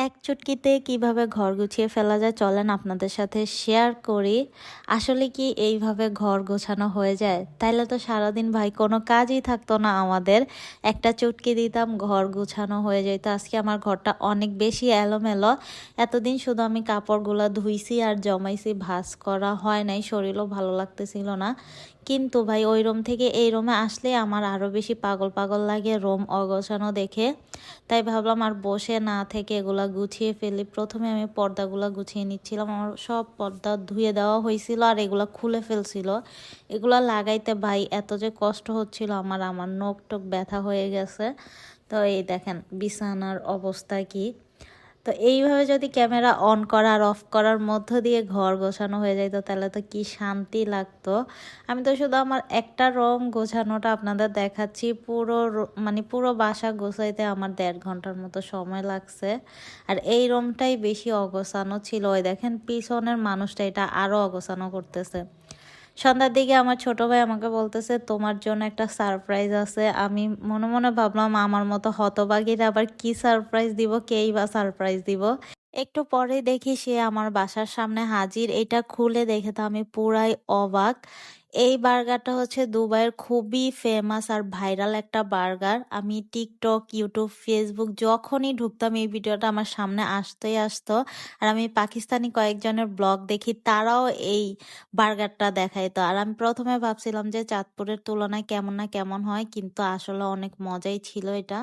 এক চুটকিতে কিভাবে ঘর গুছিয়ে ফেলা যায় চলেন আপনাদের সাথে শেয়ার করি। আসলে কি এইভাবে ঘর গোছানো হয়ে যায়? তাইলে তো সারাদিন ভাই কোনো কাজই থাকতো না আমাদের। একটা চুটকি দিতাম ঘর গুছানো হয়ে যেত। আজকে আমার ঘরটা অনেক বেশি এলোমেলো। এতদিন শুধু আমি কাপড়গুলো ধুইছি আর জমাইছি, ভাঁজ করা হয় নাই, শরীরও ভালো লাগতেছিল না। কিন্তু ভাই ওই রুম থেকে এই রুমে আসলে আমার আরও বেশি পাগল পাগল লাগে রুম অগোছানো দেখে। তাই ভাবলাম আর বসে না থেকে এগুলা গুছিয়ে ফেলি। প্রথমে আমি পর্দাগুলো গুছিয়ে নিচ্ছিলাম, আমার সব পর্দা ধুয়ে দেওয়া হয়েছিল আর এগুলা খুলে ফেলছিল। এগুলা লাগাইতে ভাই এত যে কষ্ট হচ্ছিল আমার, আমার নখ টক ব্যথা হয়ে গেছে। তো এই দেখেন বিছানার অবস্থা কি। তো এইভাবে যদি ক্যামেরা অন করা আর অফ করার মধ্য দিয়ে ঘর গোছানো হয়ে যাইতো তাহলে তো কি শান্তি লাগতো। আমি তো শুধু আমার একটা রুম গোছানোটা আপনাদের দেখাচ্ছি, পুরো মানে পুরো বাসা গোছাইতে আমার 1.5 ঘন্টার মতো সময় লাগছে। আর এই রুমটাই বেশি অগোছানো ছিল। ওই দেখেন পিছনের মানুষটা এটা আরও অগোছানো করতেছে। সন্ধ্যার দিকে আমার ছোট ভাই আমাকে বলতেছে তোমার জন্য একটা সারপ্রাইজ আছে। আমি মনে মনে ভাবলাম আমার মতো হতভাগীরা আবার কি সারপ্রাইজ দিব, কেই বা সারপ্রাইজ দিব। একটু পরে দেখি সে আমার বাসার সামনে হাজির। এটা খুলে দেখে তো আমি পুরাই অবাক। এই বার্গারটা হচ্ছে দুবাইয়ের খুবই ফেমাস আর ভাইরাল একটা বার্গার। আমি টিকটক, ইউটিউব, ফেসবুক যখনই ঢুকতাম এই ভিডিওটা আমার সামনে আসতেই আসতো। আর আমি পাকিস্তানি কয়েকজনের ব্লগ দেখি, তারাও এই বার্গারটা দেখাইতো। আর আমি প্রথমে ভাবছিলাম যে চাঁদপুরের তুলনায় কেমন না কেমন হয়, কিন্তু আসলে অনেক মজাই ছিল এটা।